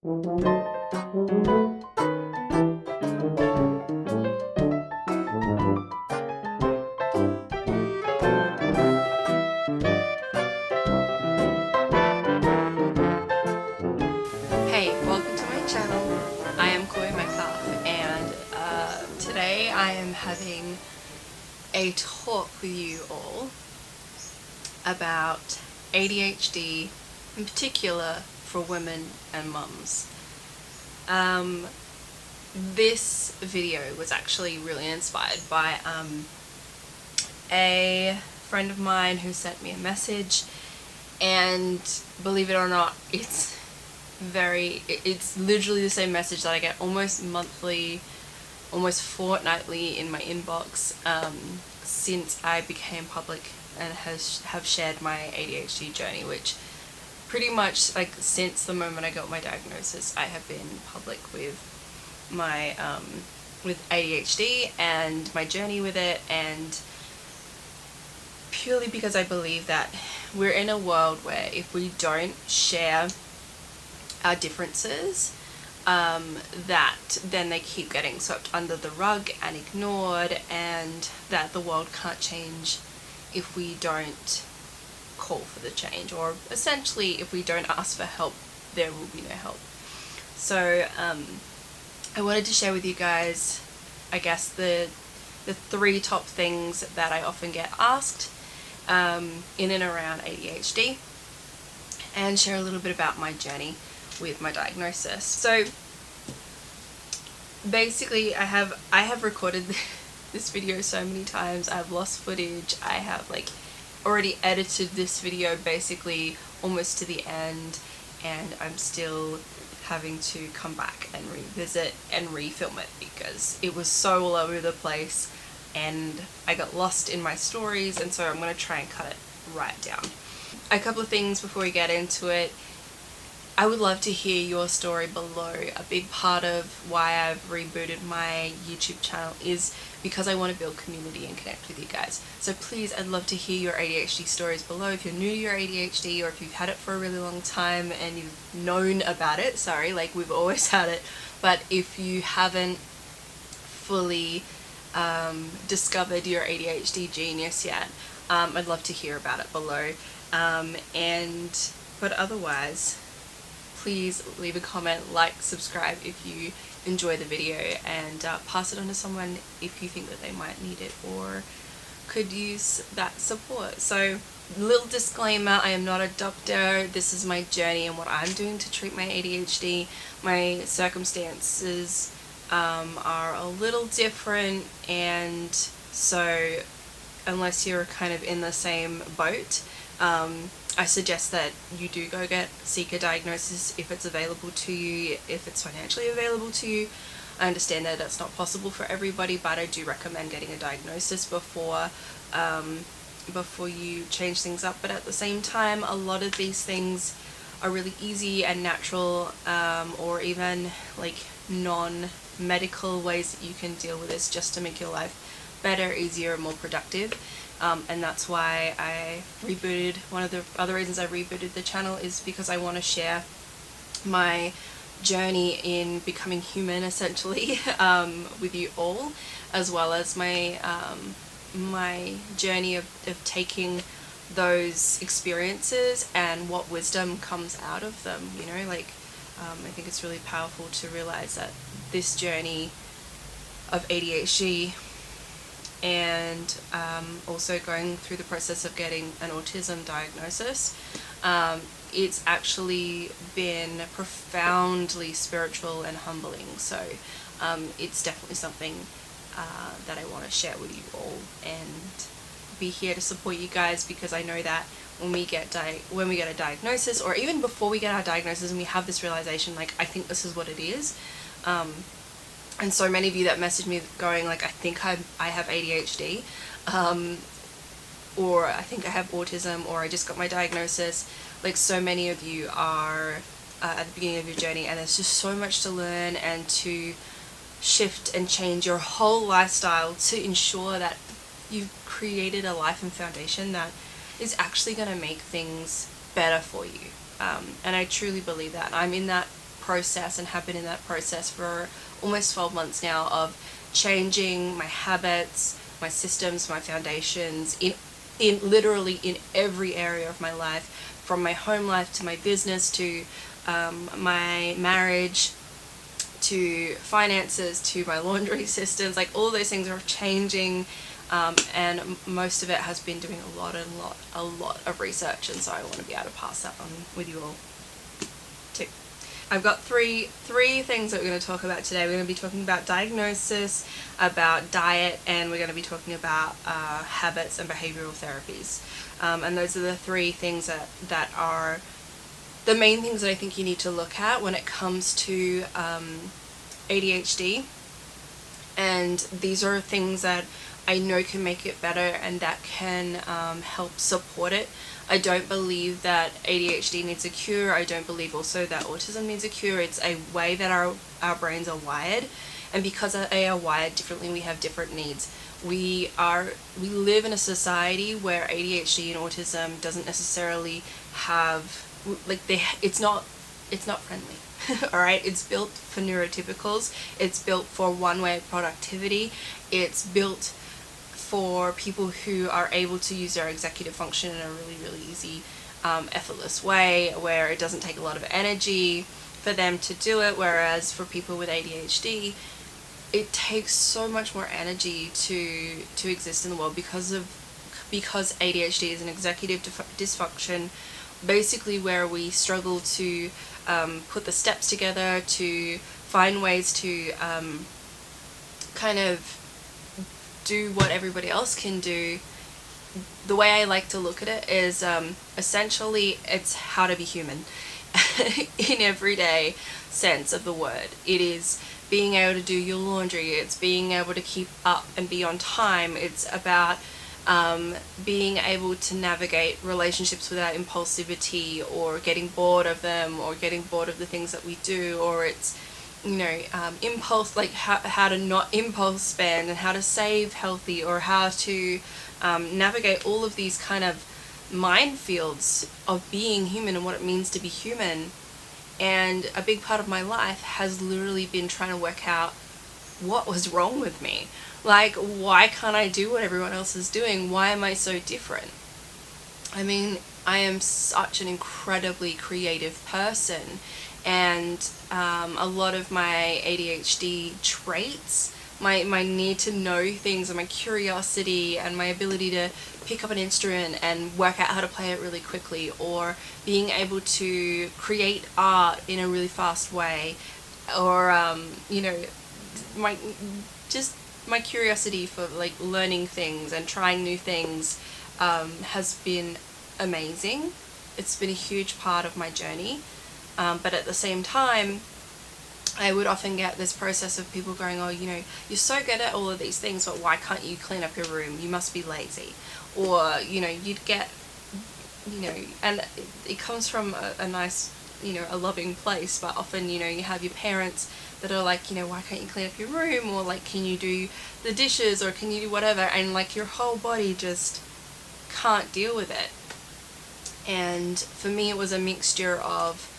Hey, welcome to my channel. I am and today I am having a talk with you all about ADHD, in particular for women and mums. This video was actually really inspired by a friend of mine who sent me a message, and believe it or not, it's literally the same message that I get almost monthly, almost fortnightly in my inbox since I became public and have shared my ADHD journey, which pretty much, like, since the moment I got my diagnosis, I have been public with my with ADHD and my journey with it, and purely because I believe that we're in a world where if we don't share our differences, that then they keep getting swept under the rug and ignored, and that the world can't change if we don't call for the change, or essentially if we don't ask for help, there will be no help. So I wanted to share with you guys, I guess, the three top things that I often get asked in and around ADHD, and share a little bit about my journey with my diagnosis. So basically I have recorded this video so many times. I've lost footage. I have already edited this video basically almost to the end, and I'm still having to come back and revisit and refilm it because it was so all over the place and I got lost in my stories, and so I'm going to try and cut it right down. A couple of things before we get into it. I would love to hear your story below. A big part of why I've rebooted my YouTube channel is because I want to build community and connect with you guys. So please, I'd love to hear your ADHD stories below. If you're new to your ADHD, or if you've had it for a really long time and you've known about it, sorry, like we've always had it, but if you haven't fully discovered your ADHD genius yet, I'd love to hear about it below. But otherwise, please leave a comment, like, subscribe if you enjoy the video, and pass it on to someone if you think that they might need it or could use that support. So, little disclaimer, I am not a doctor. This is my journey and what I'm doing to treat my ADHD. My circumstances are a little different, and so unless you're kind of in the same boat, I suggest that you do seek a diagnosis if it's available to you, if it's financially available to you. I understand that that's not possible for everybody, but I do recommend getting a diagnosis before you change things up. But at the same time, a lot of these things are really easy and natural, or even like non-medical ways that you can deal with this just to make your life better, easier, and more productive. And that's why I rebooted. One of the other reasons I rebooted the channel is because I want to share my journey in becoming human, essentially, with you all, as well as my my journey of taking those experiences and what wisdom comes out of them. You know, I think it's really powerful to realize that this journey of ADHD, and also going through the process of getting an autism diagnosis, it's actually been profoundly spiritual and humbling. So it's definitely something that I want to share with you all and be here to support you guys, because I know that when we get a diagnosis, or even before we get our diagnosis and we have this realization, like, I think this is what it is, and so many of you that message me going like, I think I have ADHD, or I think I have autism, or I just got my diagnosis. Like, so many of you are at the beginning of your journey, and there's just so much to learn and to shift and change your whole lifestyle to ensure that you've created a life and foundation that is actually going to make things better for you. And I truly believe that. I'm in that process and have been in that process for almost 12 months now of changing my habits, my systems, my foundations in literally in every area of my life, from my home life to my business to my marriage to finances to my laundry systems. Like, all those things are changing, and most of it has been doing a lot of research, and so I want to be able to pass that on with you all too. I've got three things that we're going to talk about today. We're going to be talking about diagnosis, about diet, and we're going to be talking about habits and behavioral therapies. And those are the three things that are the main things that I think you need to look at when it comes to ADHD. And these are things that I know can make it better and that can help support it. I don't believe that ADHD needs a cure. I don't believe also that autism needs a cure. It's a way that our brains are wired, and because they are wired differently, we have different needs. We live in a society where ADHD and autism doesn't necessarily have, like, it's not friendly. All right, it's built for neurotypicals. It's built for one-way productivity. It's built for people who are able to use their executive function in a really easy, effortless way, where it doesn't take a lot of energy for them to do it, whereas for people with ADHD, it takes so much more energy to exist in the world because ADHD is an executive dysfunction, basically where we struggle to put the steps together, to find ways to kind of do what everybody else can do. The way I like to look at it is essentially it's how to be human in everyday sense of the word. It is being able to do your laundry, it's being able to keep up and be on time, it's about being able to navigate relationships without impulsivity or getting bored of them or getting bored of the things that we do, or it's impulse, like how to not impulse spend and how to save healthy, or how to navigate all of these kind of minefields of being human and what it means to be human. And a big part of my life has literally been trying to work out what was wrong with me. Like, why can't I do what everyone else is doing? Why am I so different? I mean, I am such an incredibly creative person, and a lot of my ADHD traits, my need to know things and my curiosity and my ability to pick up an instrument and work out how to play it really quickly, or being able to create art in a really fast way, or my curiosity for like learning things and trying new things has been amazing. It's been a huge part of my journey, but at the same time I would often get this process of people going, oh, you're so good at all of these things, but why can't you clean up your room? You must be lazy. Or you'd get, and it comes from a nice, a loving place, but often you have your parents that are like, why can't you clean up your room, or like, can you do the dishes, or can you do whatever, and like your whole body just can't deal with it. And for me it was a mixture of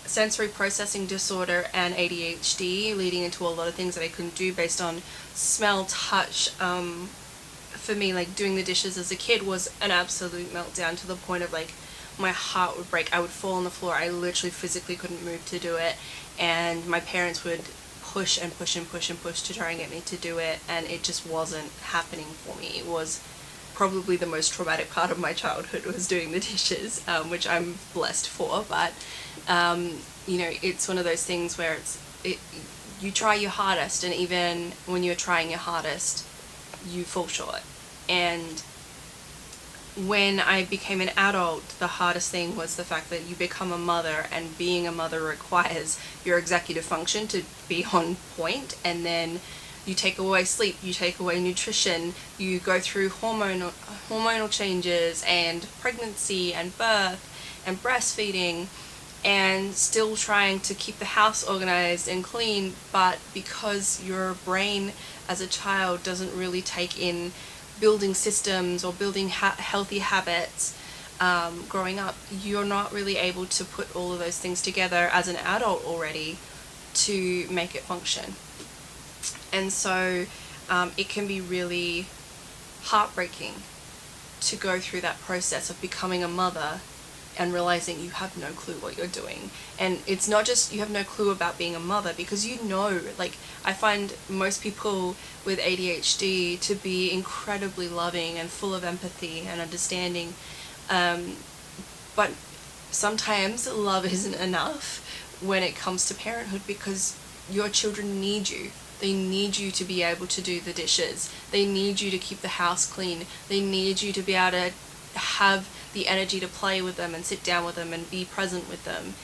sensory processing disorder and ADHD, leading into a lot of things that I couldn't do based on smell, touch. For me, like, doing the dishes as a kid was an absolute meltdown, to the point of like my heart would break. I would fall on the floor. I literally physically couldn't move to do it, and my parents would push and push and push and push to try and get me to do it, and it just wasn't happening for me. It was probably the most traumatic part of my childhood, was doing the dishes, which I'm blessed for, but it's one of those things where you try your hardest, and even when you're trying your hardest, you fall short. And when I became an adult, the hardest thing was the fact that you become a mother, and being a mother requires your executive function to be on point, and then you take away sleep, you take away nutrition, you go through hormonal changes and pregnancy and birth and breastfeeding, and still trying to keep the house organized and clean, but because your brain as a child doesn't really take in building systems or building healthy habits, growing up, you're not really able to put all of those things together as an adult already to make it function. And so it can be really heartbreaking to go through that process of becoming a mother and realizing you have no clue what you're doing. And it's not just you have no clue about being a mother, because like, I find most people with ADHD to be incredibly loving and full of empathy and understanding, but sometimes love isn't enough when it comes to parenthood, because your children need you. They need you to be able to do the dishes. They need you to keep the house clean. They need you to be able to have the energy to play with them and sit down with them and be present with them.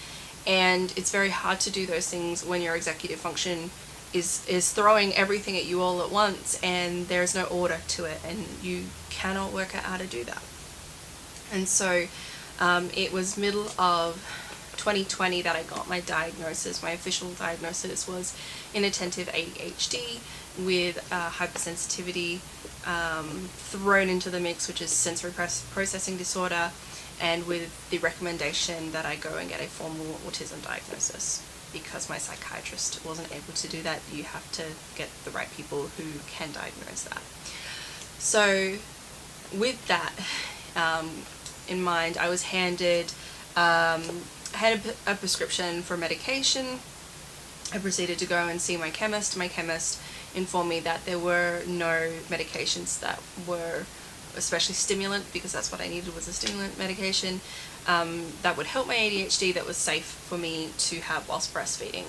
And it's very hard to do those things when your executive function is throwing everything at you all at once, and there's no order to it, and you cannot work out how to do that. And so it was middle of 2020 that I got my diagnosis. My official diagnosis was inattentive ADHD with hypersensitivity thrown into the mix, which is sensory processing disorder, and with the recommendation that I go and get a formal autism diagnosis, because my psychiatrist wasn't able to do that. You have to get the right people who can diagnose that. So with that in mind, I was handed a prescription for medication. I proceeded to go and see my chemist. My chemist informed me that there were no medications that were especially stimulant, because that's what I needed, was a stimulant medication that would help my ADHD, that was safe for me to have whilst breastfeeding.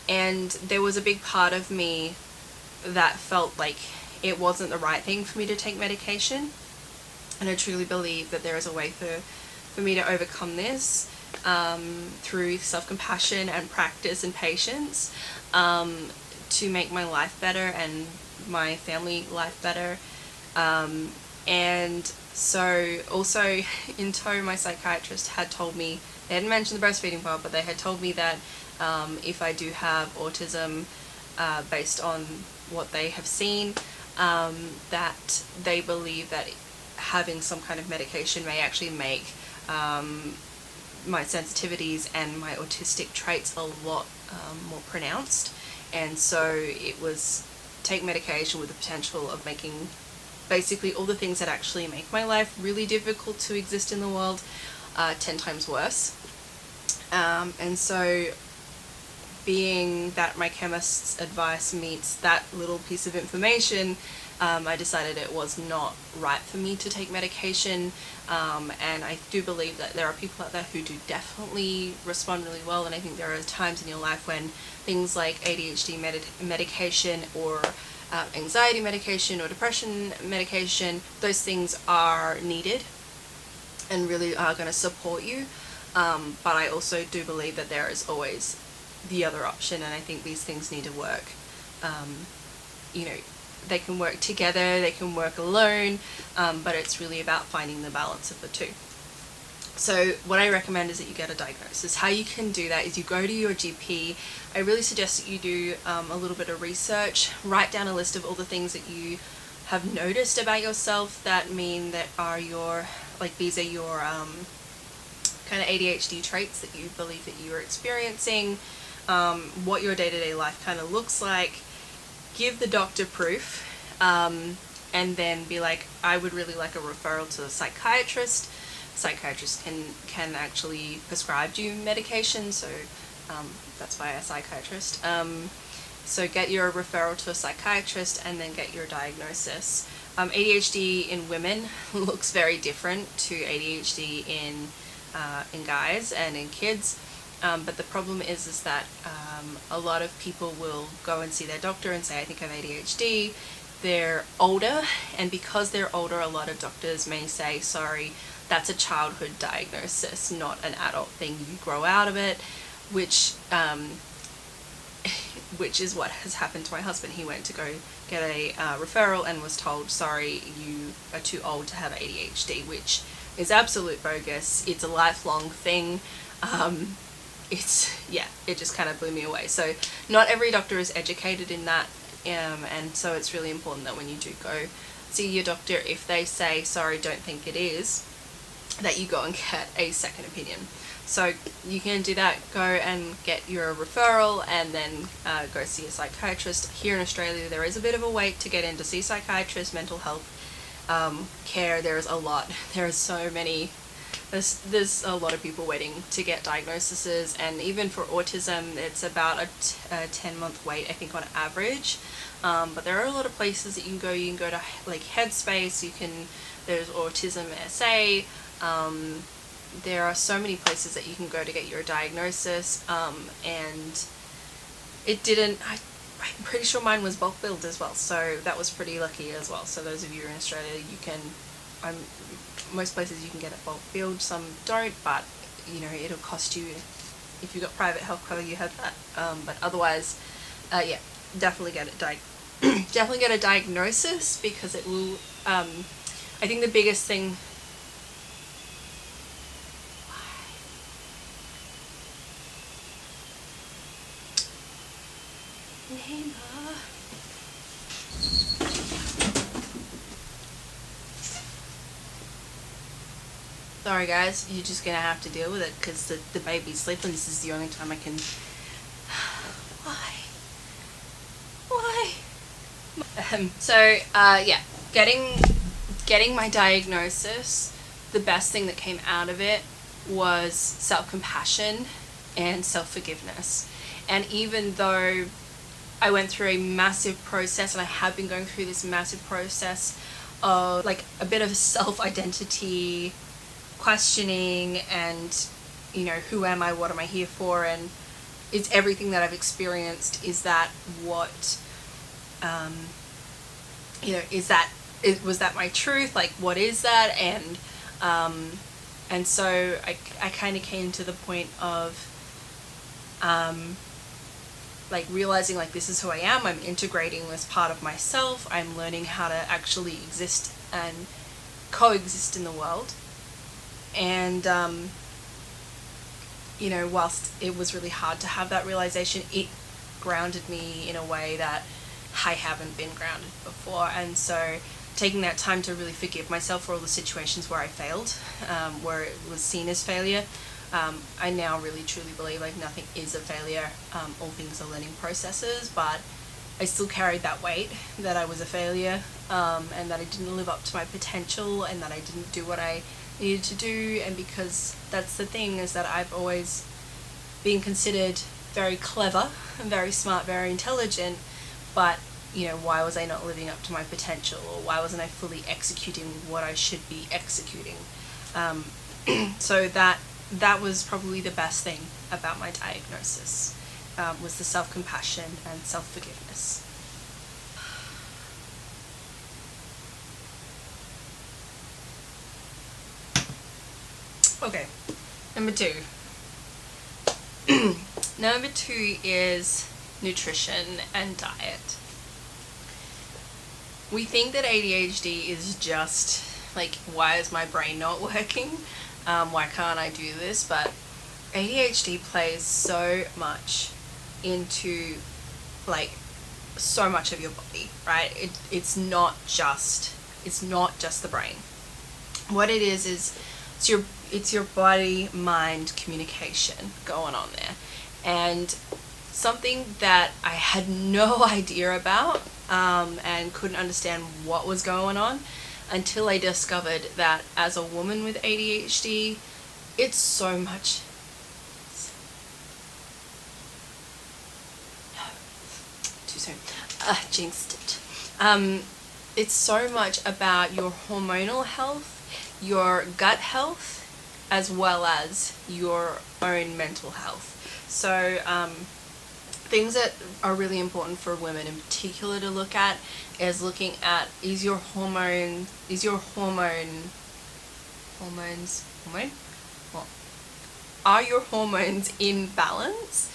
And there was a big part of me that felt like it wasn't the right thing for me to take medication, and I truly believe that there is a way for me to overcome this through self-compassion and practice and patience, to make my life better and my family life better. And so also in tow, my psychiatrist had told me, they hadn't mentioned the breastfeeding part, but they had told me that if I do have autism, based on what they have seen, that they believe that having some kind of medication may actually make my sensitivities and my autistic traits a lot more pronounced. And so it was take medication with the potential of making basically all the things that actually make my life really difficult to exist in the world 10 times worse. And so, being that my chemist's advice meets that little piece of information, I decided it was not right for me to take medication, and I do believe that there are people out there who do definitely respond really well, and I think there are times in your life when things like ADHD medication or anxiety medication or depression medication, those things are needed and really are going to support you, but I also do believe that there is always the other option, and I think these things need to work. You know, they can work together, they can work alone, but it's really about finding the balance of the two. So what I recommend is that you get a diagnosis. How you can do that is you go to your GP. I really suggest that you do a little bit of research, write down a list of all the things that you have noticed about yourself that mean that are your, like, these are your kind of ADHD traits that you believe that you are experiencing, what your day-to-day life kind of looks like. Give the doctor proof, and then be like, I would really like a referral to a psychiatrist. Psychiatrists can actually prescribe you medication, so that's why a psychiatrist. So get your referral to a psychiatrist and then get your diagnosis. ADHD in women looks very different to ADHD in guys and in kids. But the problem is that a lot of people will go and see their doctor and say, I think I have ADHD. They're older, and because they're older, a lot of doctors may say, sorry, that's a childhood diagnosis, not an adult thing. You grow out of it, which is what has happened to my husband. He went to go get a referral and was told, sorry, you are too old to have ADHD, which is absolute bogus. It's a lifelong thing. It just kind of blew me away. So not every doctor is educated in that, and so it's really important that when you do go see your doctor, if they say, sorry, don't think it is, that you go and get a second opinion. So you can do that, go and get your referral, and then go see a psychiatrist. Here in Australia there is a bit of a wait to get in to see psychiatrists, mental health care. There's a lot, there's so many, there's a lot of people waiting to get diagnoses, and even for autism it's about a 10-month wait, I think, on average. But there are a lot of places that you can go to, like Headspace, there's Autism SA, there are so many places that you can go to get your diagnosis, and I'm pretty sure mine was bulk billed as well, so that was pretty lucky as well. So those of you in Australia, most places you can get it bulk billed, some don't, but it'll cost you, if you've got private health cover, you have that, but otherwise, yeah, definitely get it definitely get a diagnosis, because it will, I think the biggest thing, sorry guys, you're just gonna have to deal with it, because the baby's sleeping. This is the only time I can. Why? So yeah, getting my diagnosis, the best thing that came out of it was self-compassion and self-forgiveness. And even though I went through a massive process, and I have been going through this massive process of like a bit of self-identity questioning, and who am I, what am I here for, and it's everything that I've experienced, is that what was that my truth, like what is that? And so I kind of came to the point of like realizing, like, this is who I am, I'm integrating this part of myself, I'm learning how to actually exist and coexist in the world. And whilst it was really hard to have that realization, it grounded me in a way that I haven't been grounded before. And so taking that time to really forgive myself for all the situations where I failed, where it was seen as failure, I now really truly believe, like, nothing is a failure, all things are learning processes, but I still carried that weight that I was a failure, and that I didn't live up to my potential, and that I didn't do what I needed to do. And because that's the thing, is that I've always been considered very clever and very smart, very intelligent, but why was I not living up to my potential, or why wasn't I fully executing what I should be executing? So that was probably the best thing about my diagnosis, was the self-compassion and self-forgiveness. Okay, number 2. Number 2 is nutrition and diet. We think that ADHD is just like, why is my brain not working? Why can't I do this? But ADHD plays so much into, like, so much of your body, right? It's not just the brain. What it is it's your body mind communication going on there. And something that I had no idea about, and couldn't understand what was going on, until I discovered that as a woman with ADHD, it's so much. No, too soon. Jinxed it. It's so much about your hormonal health, your gut health, as well as your own mental health. So things that are really important for women in particular to look at is looking at, are your hormones in balance?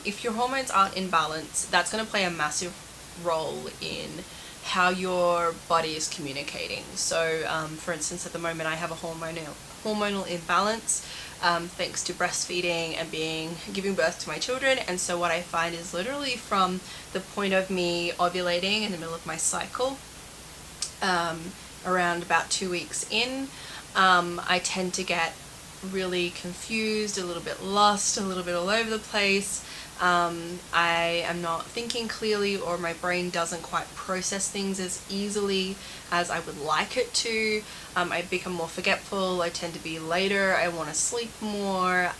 If your hormones aren't in balance, that's going to play a massive role in how your body is communicating. So for instance, at the moment I have a hormonal imbalance, thanks to breastfeeding and giving birth to my children. And so what I find is, literally from the point of me ovulating in the middle of my cycle, around about 2 weeks in, I tend to get really confused, a little bit lost, a little bit all over the place. I am not thinking clearly, or my brain doesn't quite process things as easily as I would like it to. I become more forgetful, I tend to be later, I want to sleep more,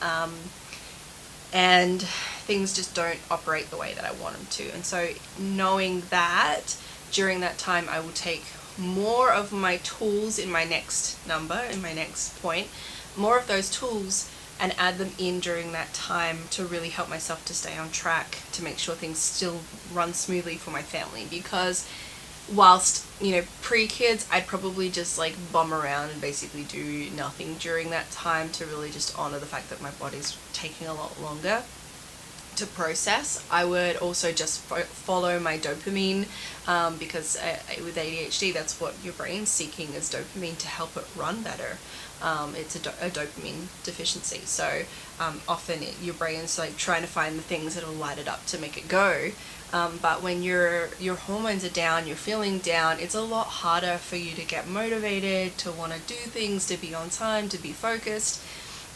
and things just don't operate the way that I want them to. And so knowing that, during that time I will take more of my tools in my next point, more of those tools, and add them in during that time to really help myself to stay on track, to make sure things still run smoothly for my family. Because whilst, pre-kids, I'd probably just like bum around and basically do nothing during that time to really just honor the fact that my body's taking a lot longer to process. I would also just follow my dopamine, because with ADHD, that's what your brain's seeking, is dopamine to help it run better. It's a dopamine deficiency, so often your brain's like trying to find the things that'll light it up to make it go. But when your hormones are down, you're feeling down, it's a lot harder for you to get motivated, to want to do things, to be on time, to be focused,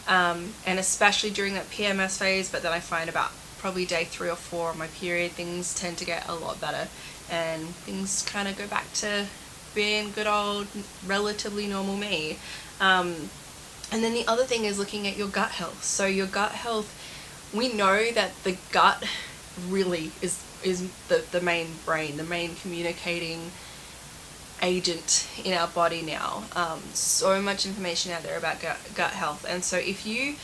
and especially during that PMS phase. But then I find about probably day 3 or 4 of my period, things tend to get a lot better, and things kind of go back to being good old, relatively normal me. And then the other thing is looking at your gut health. So your gut health, we know that the gut really is the main brain, the main communicating agent in our body now. So much information out there about gut health. And so if you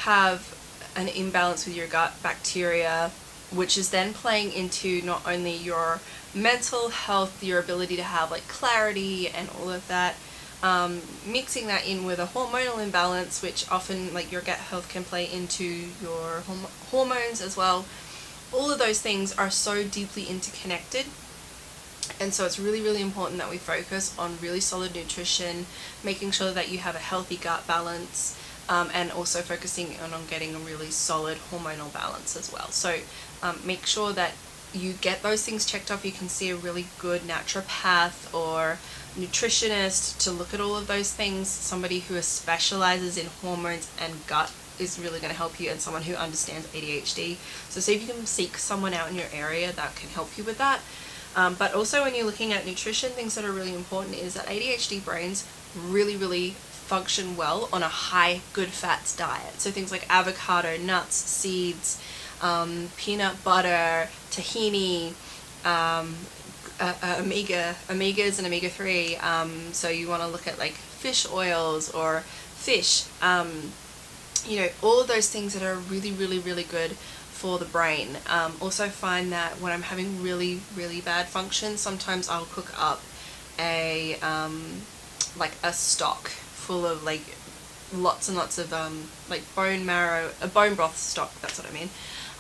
have an imbalance with your gut bacteria, which is then playing into not only your mental health, your ability to have like clarity and all of that, mixing that in with a hormonal imbalance, which often like your gut health can play into your hormones as well. All of those things are so deeply interconnected, and so it's really, really important that we focus on really solid nutrition, making sure that you have a healthy gut balance, and also focusing on getting a really solid hormonal balance as well. So make sure that you get those things checked off. You can see a really good naturopath or nutritionist to look at all of those things. Somebody who specializes in hormones and gut is really going to help you, and someone who understands ADHD. So see if you can seek someone out in your area that can help you with that. But also when you're looking at nutrition, things that are really important is that ADHD brains really, really function well on a high good fats diet. So things like avocado, nuts, seeds, peanut butter, tahini, omegas and omega-3. So you want to look at like fish oils or fish, all of those things that are really, really, really good for the brain. Also find that when I'm having really, really bad function, sometimes I'll cook up a stock full of like lots and lots of like bone marrow, a bone broth stock, that's what I mean.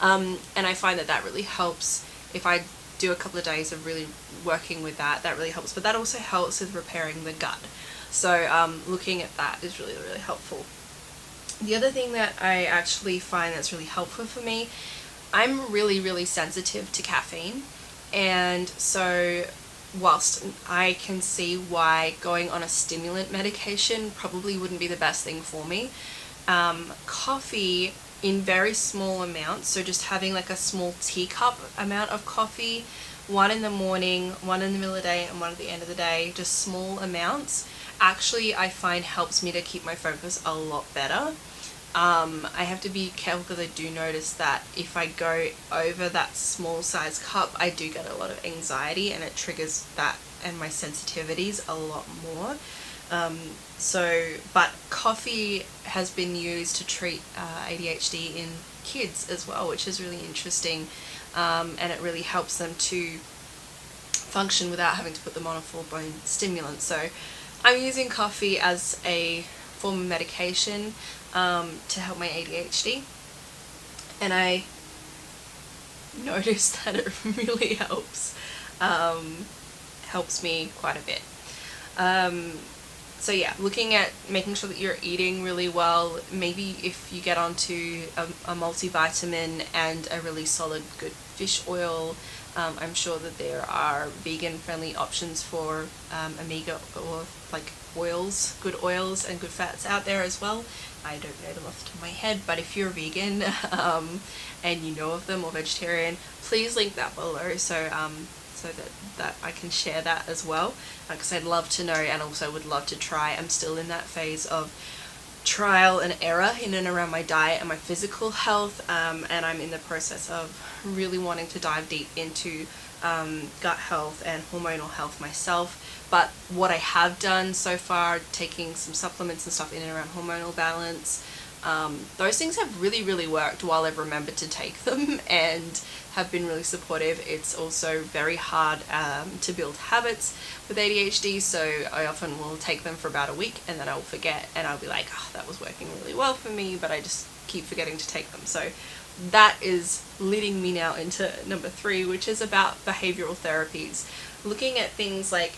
And I find that really helps. If I do a couple of days of really working with that really helps. But that also helps with repairing the gut. So looking at that is really, really helpful. The other thing that I actually find that's really helpful for me, I'm really, really sensitive to caffeine. And so whilst I can see why going on a stimulant medication probably wouldn't be the best thing for me, coffee in very small amounts, so just having like a small teacup amount of coffee, 1 in the morning, 1 in the middle of the day, and 1 at the end of the day, just small amounts, actually I find helps me to keep my focus a lot better. I have to be careful because I do notice that if I go over that small size cup, I do get a lot of anxiety, and it triggers that and my sensitivities a lot more. But coffee has been used to treat ADHD in kids as well, which is really interesting, and it really helps them to function without having to put them on a full-blown stimulant. So I'm using coffee as a form of medication to help my ADHD, and I noticed that it really helps me quite a bit. So yeah, looking at making sure that you're eating really well. Maybe if you get onto a multivitamin and a really solid good fish oil, I'm sure that there are vegan friendly options for omega or like good oils and good fats out there as well. I don't know them off the top of my head, but if you're vegan and you know of them, or vegetarian, please link that below so that I can share that as well, because I'd love to know, and also would love to try. I'm still in that phase of trial and error in and around my diet and my physical health, and I'm in the process of really wanting to dive deep into gut health and hormonal health myself. But what I have done so far, taking some supplements and stuff in and around hormonal balance, those things have really worked while I've remembered to take them, and have been really supportive. It's also very hard to build habits with ADHD, so I often will take them for about a week and then I'll forget, and I'll be like, oh, that was working really well for me, but I just keep forgetting to take them. So that is leading me now into number 3, which is about behavioral therapies. Looking at things like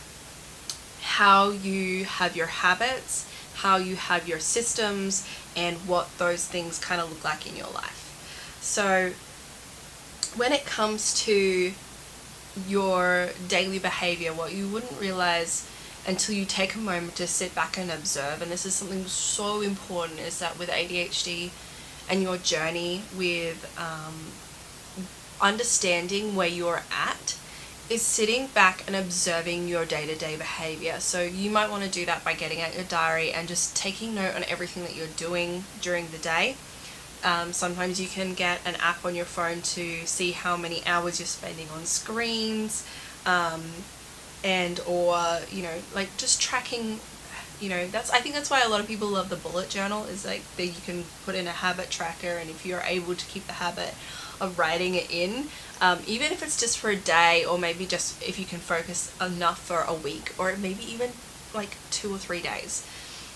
how you have your habits, how you have your systems, and what those things kind of look like in your life. So when it comes to your daily behavior, what you wouldn't realize until you take a moment to sit back and observe, and this is something so important, is that with ADHD and your journey with understanding where you're at, is sitting back and observing your day-to-day behavior. So you might want to do that by getting out your diary and just taking note on everything that you're doing during the day. Sometimes you can get an app on your phone to see how many hours you're spending on screens, and or like just tracking. I think that's why a lot of people love the bullet journal, is like that you can put in a habit tracker, and if you're able to keep the habit of writing it in, even if it's just for a day, or maybe just if you can focus enough for a week, or maybe even like 2 or 3 days,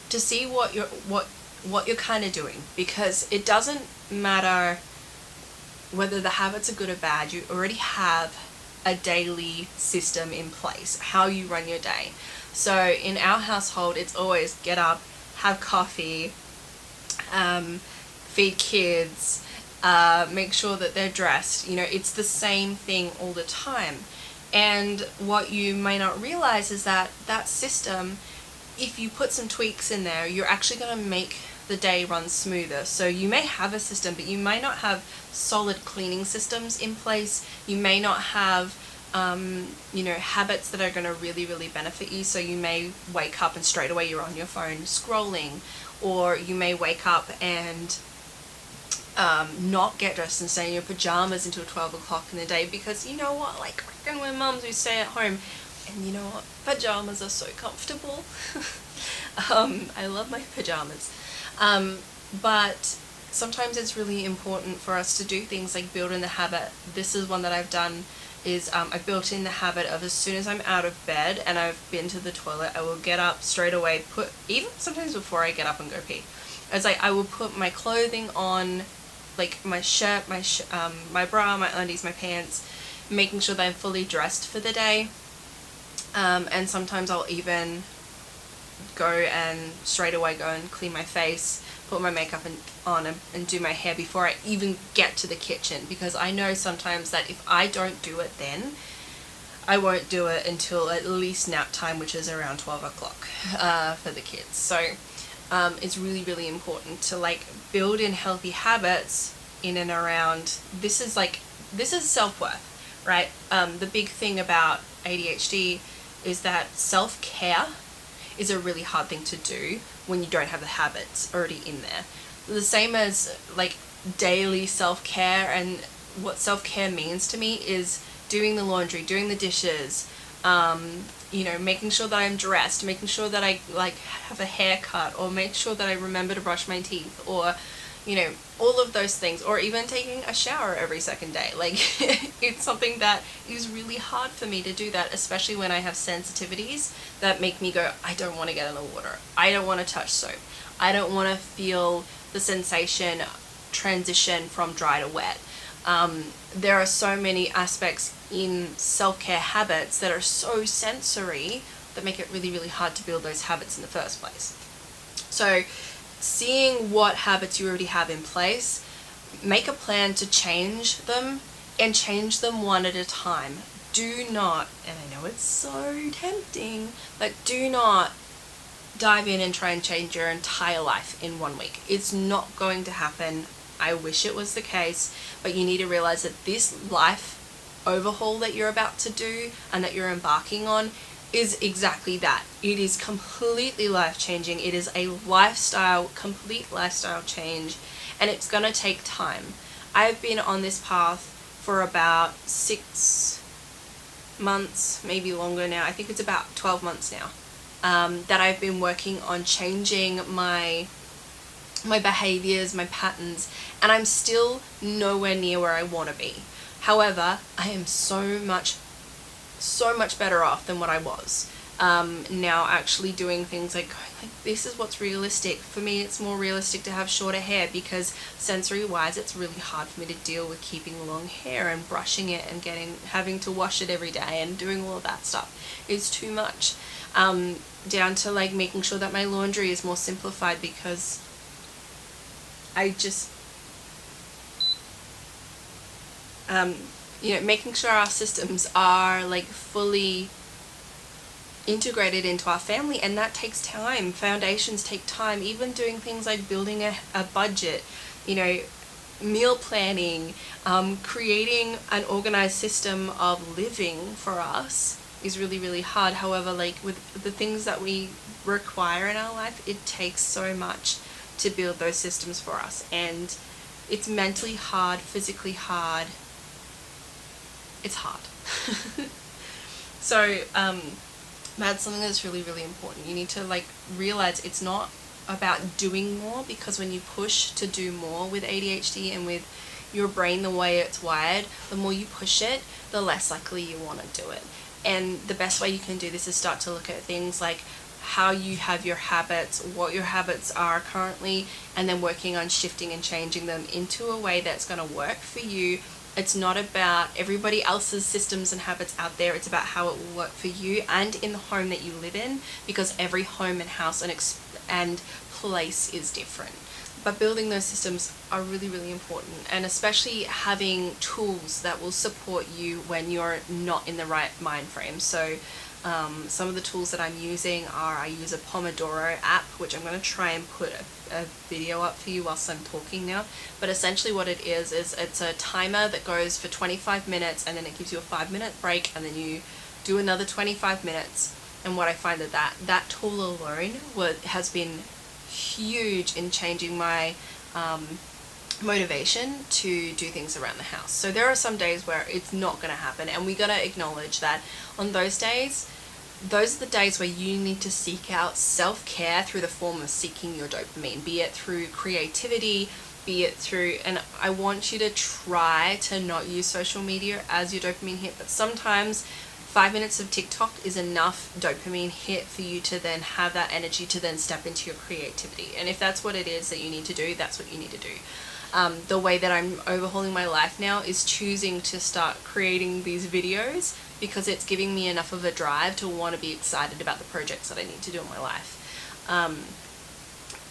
to see what you're kind of doing, because it doesn't matter whether the habits are good or bad. You already have a daily system in place, how you run your day. So in our household, it's always get up, have coffee, feed kids, make sure that they're dressed. It's the same thing all the time. And what you may not realize is that that system, if you put some tweaks in there, you're actually going to make the day run smoother. So you may have a system, but you may not have solid cleaning systems in place. You may not have habits that are going to really benefit you. So you may wake up and straight away you're on your phone scrolling, or you may wake up and not get dressed and stay in your pajamas until 12 o'clock in the day, because you know what, like we're mums who stay at home, and you know what, pajamas are so comfortable. I love my pajamas. But sometimes it's really important for us to do things like build in the habit. This is one that I've done, is I built in the habit of, as soon as I'm out of bed and I've been to the toilet, I will get up straight away, even sometimes before I get up and go pee, I will put my clothing on, like my shirt, my bra, my undies, my pants, making sure that I'm fully dressed for the day. And sometimes I'll even go and straight away go and clean my face, put my makeup on and do my hair before I even get to the kitchen, because I know sometimes that if I don't do it then, I won't do it until at least nap time, which is around 12 o'clock for the kids. So it's really important to build in healthy habits in and around. This is self-worth, right? The big thing about ADHD is that self-care is a really hard thing to do when you don't have the habits already in there. The same as daily self-care, and what self-care means to me is doing the laundry, doing the dishes, making sure that I'm dressed, making sure that I have a haircut, or make sure that I remember to brush my teeth, or all of those things, or even taking a shower every second day. It's something that is really hard for me to do that, especially when I have sensitivities that make me go, I don't want to get in the water, I don't want to touch soap, I don't want to feel the sensation transition from dry to wet. There are so many aspects in self-care habits that are so sensory that make it really hard to build those habits in the first place. So seeing what habits you already have in place, make a plan to change them, and change them one at a time. Do not, and I know it's so tempting, but do not dive in and try and change your entire life in 1 week. It's not going to happen. I wish it was the case, but you need to realize that this life overhaul that you're about to do and that you're embarking on is exactly that. It is completely life-changing. It is a complete lifestyle change, and it's going to take time. I've been on this path for about 6 months, maybe longer now. I think it's about 12 months now, that I've been working on changing my behaviors, my patterns, and I'm still nowhere near where I want to be. However, I am so much better off than what I was. Now actually doing things like this is what's realistic. For me, it's more realistic to have shorter hair because sensory wise it's really hard for me to deal with keeping long hair and brushing it and having to wash it every day and doing all of that stuff. It's too much. Down to like making sure that my laundry is more simplified because I just making sure our systems are like fully integrated into our family, and that takes time. Foundations take time. Even doing things like building a budget, meal planning, creating an organized system of living for us is really, really hard. However, like with the things that we require in our life, it takes so much to build those systems for us, and it's mentally hard, physically hard. It's hard. So that's something that's really, really important. You need to like realize it's not about doing more, because when you push to do more with ADHD and with your brain the way it's wired, the more you push it, the less likely you want to do it. And the best way you can do this is start to look at things like how you have your habits, what your habits are currently, and then working on shifting and changing them into a way that's going to work for you. It's not about everybody else's systems and habits out there. It's about how it will work for you and in the home that you live in, because every home and house and place is different. But building those systems are really, really important, and especially having tools that will support you when you're not in the right mind frame. So some of the tools that I'm using are, I use a Pomodoro app, which I'm going to try and put a video up for you whilst I'm talking now. But essentially what it is it's a timer that goes for 25 minutes, and then it gives you a 5-minute break, and then you do another 25 minutes. And what I find that tool alone has been huge in changing my motivation to do things around the house. So there are some days where it's not going to happen, and we got to acknowledge that on those days, those are the days where you need to seek out self-care through the form of seeking your dopamine, be it through creativity, be it through, and I want you to try to not use social media as your dopamine hit, but sometimes 5 minutes of TikTok is enough dopamine hit for you to then have that energy to then step into your creativity. And if that's what it is that you need to do, that's what you need to do. The way that I'm overhauling my life now is choosing to start creating these videos, because it's giving me enough of a drive to want to be excited about the projects that I need to do in my life.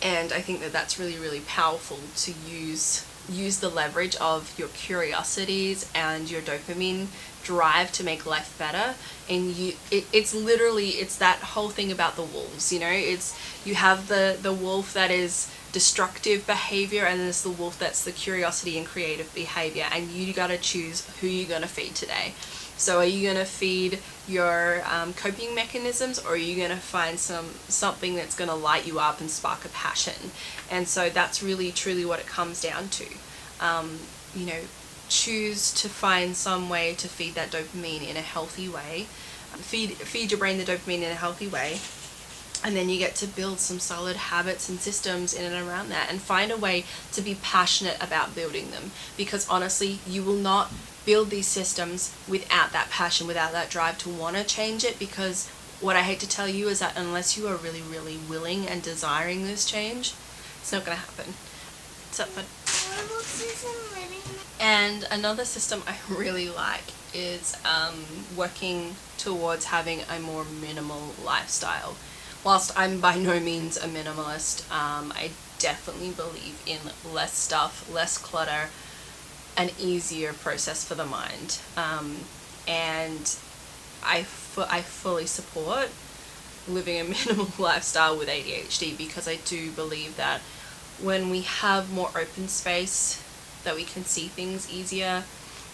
And I think that that's really, really powerful to use the leverage of your curiosities and your dopamine drive to make life better. And it's that whole thing about the wolves, you have the wolf that is destructive behavior, and there's the wolf that's the curiosity and creative behavior, and you gotta choose who you're gonna feed today. So are you gonna feed your coping mechanisms, or are you gonna find something that's gonna light you up and spark a passion? And so that's really truly what it comes down to. Choose to find some way to feed that dopamine in a healthy way. Feed your brain the dopamine in a healthy way. And then you get to build some solid habits and systems in and around that, and find a way to be passionate about building them. Because honestly, you will not build these systems without that passion, without that drive to want to change it. Because what I hate to tell you is that unless you are really, really willing and desiring this change, it's not going to happen. And another system I really like is working towards having a more minimal lifestyle. Whilst I'm by no means a minimalist, I definitely believe in less stuff, less clutter, an easier process for the mind. And I fully support living a minimal lifestyle with ADHD, because I do believe that when we have more open space that we can see things easier,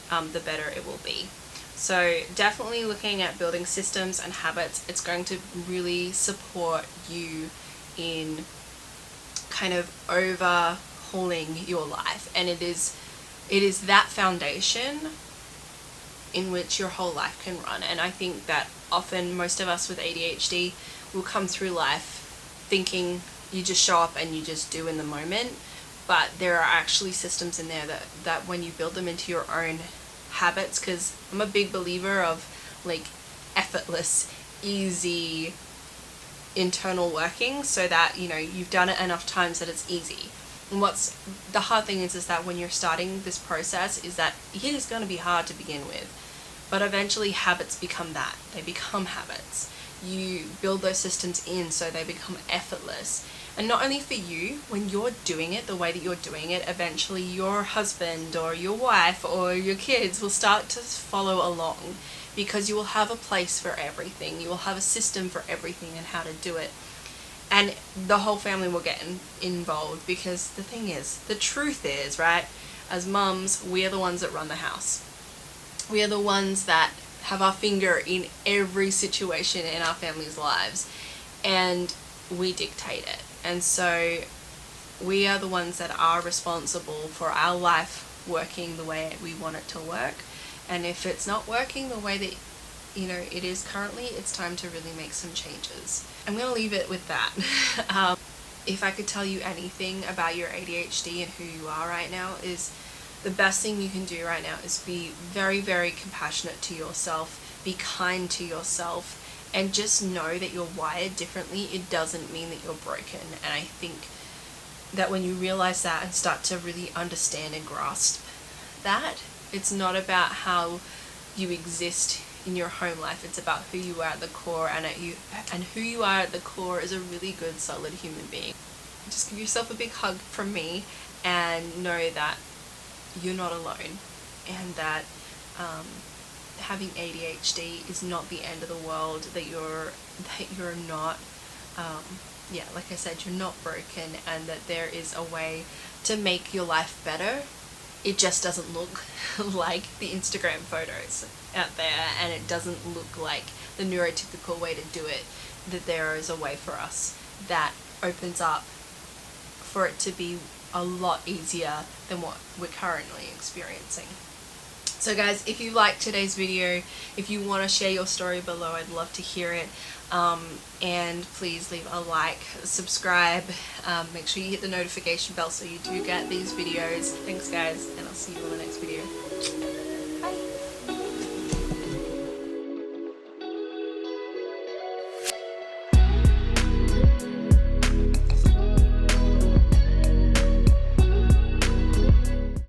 the better it will be. So definitely looking at building systems and habits, it's going to really support you in kind of overhauling your life, and it is that foundation in which your whole life can run. And I think that often most of us with ADHD will come through life thinking you just show up and you just do in the moment, but there are actually systems in there that when you build them into your own habits, because I'm a big believer of like effortless, easy internal working, so that you've done it enough times that it's easy. And what's the hard thing is that when you're starting this process is that it is going to be hard to begin with, but eventually habits become that. They become habits. You build those systems in so they become effortless. And not only for you, when you're doing it the way that you're doing it, eventually your husband or your wife or your kids will start to follow along, because you will have a place for everything. You will have a system for everything and how to do it. And the whole family will get involved, because the truth is, right, as mums, we are the ones that run the house. We are the ones that have our finger in every situation in our family's lives, and we dictate it. And so we are the ones that are responsible for our life working the way we want it to work. And if it's not working the way that it is currently, it's time to really make some changes. I'm going to leave it with that. If I could tell you anything about your ADHD and who you are right now, is the best thing you can do right now is be very, very compassionate to yourself, be kind to yourself, and just know that you're wired differently. It doesn't mean that you're broken. And I think that when you realize that and start to really understand and grasp that, it's not about how you exist in your home life, it's about who you are at the core, and who you are at the core is a really good, solid human being. Just give yourself a big hug from me, and know that you're not alone, and that having ADHD is not the end of the world, that you're not like I said, you're not broken, and that there is a way to make your life better. It just doesn't look like the Instagram photos out there, and it doesn't look like the neurotypical way to do it. That there is a way for us that opens up for it to be a lot easier than what we're currently experiencing. So guys, if you liked today's video, if you want to share your story below, I'd love to hear it. And please leave a like, subscribe, make sure you hit the notification bell so you do get these videos. Thanks guys, and I'll see you on the next video.